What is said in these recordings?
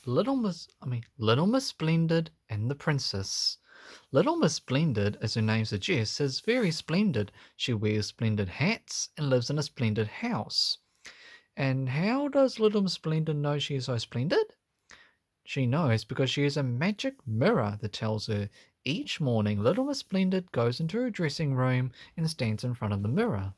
Little Miss Splendid and the Princess. Little Miss Splendid, as her name suggests, is very splendid. She wears splendid hats and lives in a splendid house. And how does Little Miss Splendid know she is so splendid? She knows because she has a magic mirror that tells her. Each morning, Little Miss Splendid goes into her dressing room and stands in front of the mirror.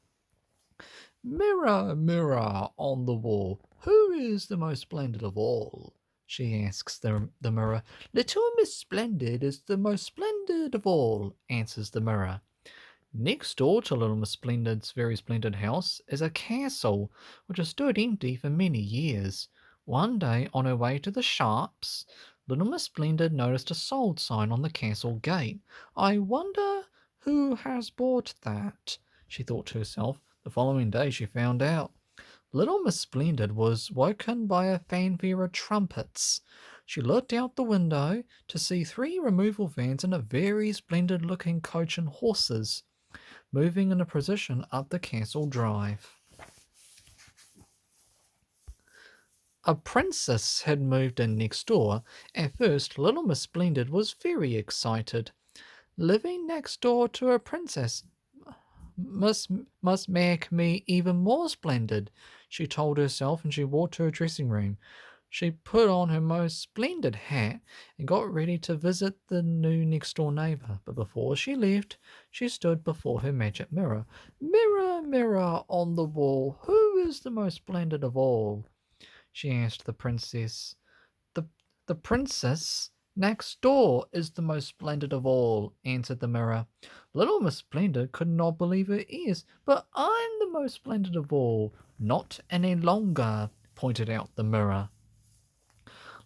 Mirror, mirror on the wall, who is the most splendid of all? She asks the mirror. Little Miss Splendid is the most splendid of all, answers the mirror. Next door to Little Miss Splendid's very splendid house is a castle which has stood empty for many years. One day, on her way to the shops, Little Miss Splendid noticed a sold sign on the castle gate. I wonder who has bought that, she thought to herself. The following day she found out. Little Miss Splendid was woken by a fanfare of trumpets. She looked out the window to see 3 removal vans and a very splendid looking coach and horses moving in a procession up the castle drive. A princess had moved in next door. At first, Little Miss Splendid was very excited. Living next door to a princess must make me even more splendid, she told herself, and she walked to her dressing room. She put on her most splendid hat and got ready to visit the new next door neighbor. But before she left, she stood before her magic mirror. Mirror, mirror on the wall, who is the most splendid of all? She asked the princess. The, the princess next door is the most splendid of all, answered the mirror. Little Miss Splendid could not believe her ears. But I'm the most splendid of all. Not any longer, pointed out the mirror.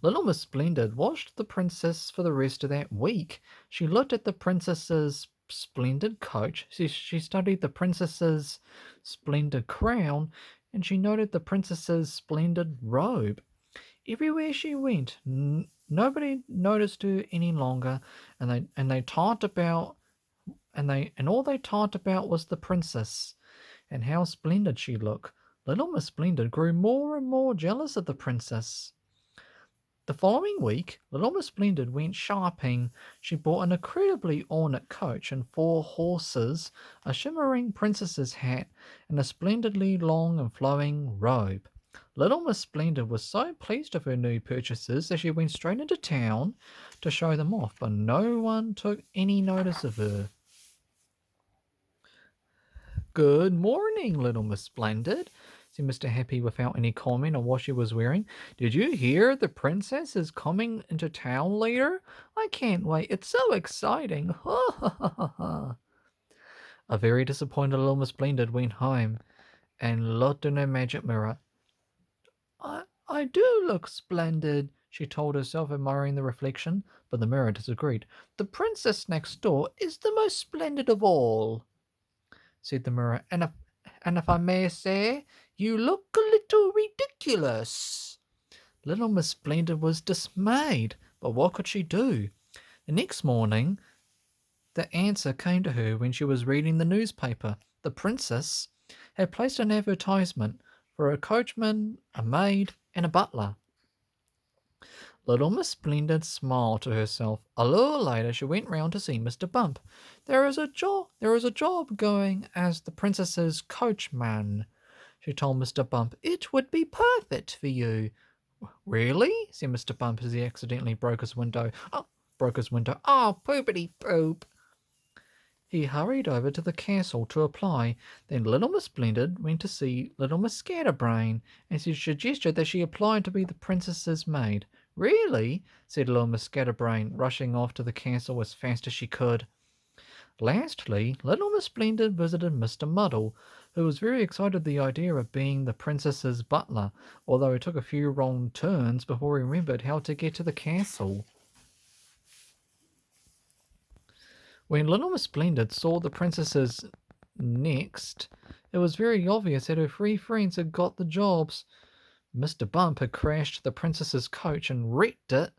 Little Miss Splendid watched the princess for the rest of that week. She looked at the princess's splendid coach, she studied the princess's splendid crown, and she noted the princess's splendid robe. Everywhere she went, nobody noticed her any longer, and they talked about and all they talked about was the princess and how splendid she looked. Little Miss Splendid grew more and more jealous of the princess. The following week, Little Miss Splendid went shopping. She bought an incredibly ornate coach and 4 horses, a shimmering princess's hat, and a splendidly long and flowing robe. Little Miss Splendid was so pleased with her new purchases that she went straight into town to show them off, but no one took any notice of her. Good morning, Little Miss Splendid, said Mr. Happy without any comment on what she was wearing. Did you hear the princess is coming into town later? I can't wait. It's so exciting. Ha ha ha ha ha. A very disappointed Little Miss Splendid went home and looked in her magic mirror. I do look splendid, she told herself, admiring the reflection, but the mirror disagreed. The princess next door is the most splendid of all, said the mirror, and if I may say, you look a little ridiculous. Little Miss Splendid was dismayed, but what could she do? The next morning, the answer came to her when she was reading the newspaper. The princess had placed an advertisement for a coachman, a maid, and a butler. Little Miss Splendid smiled to herself. A little later, she went round to see Mr. Bump. There is a job going as the princess's coachman, she told Mr. Bump. It would be perfect for you. Really? Said Mr. Bump as he accidentally broke his window. Oh, poopity poop. He hurried over to the castle to apply. Then Little Miss Splendid went to see Little Miss Scatterbrain, and she suggested that she apply to be the princess's maid. Really? Said Little Miss Scatterbrain, rushing off to the castle as fast as she could. Lastly, Little Miss Splendid visited Mr. Muddle, who was very excited at the idea of being the princess's butler, although he took a few wrong turns before he remembered how to get to the castle. When Little Miss Splendid saw the princesses next, it was very obvious that her 3 friends had got the jobs. Mr. Bump had crashed the princess's coach and wrecked it.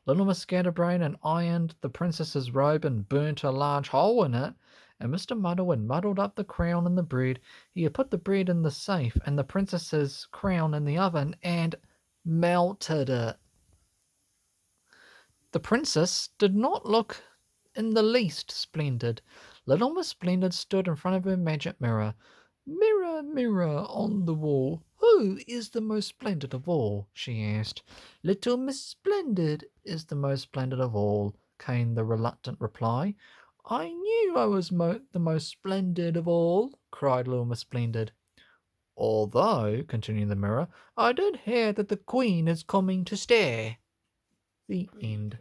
Little Miss Scatterbrain had ironed the princess's robe and burnt a large hole in it. And Mr. Muddle had muddled up the crown and the bread. He had put the bread in the safe and the princess's crown in the oven and melted it. The princess did not look in the least splendid. Little Miss Splendid stood in front of her magic mirror. Mirror, mirror on the wall, who is the most splendid of all? She asked. Little Miss Splendid is the most splendid of all, came the reluctant reply. I knew I was the most splendid of all, cried Little Miss Splendid. Although, continued the mirror, I did hear that the Queen is coming to stay. The end.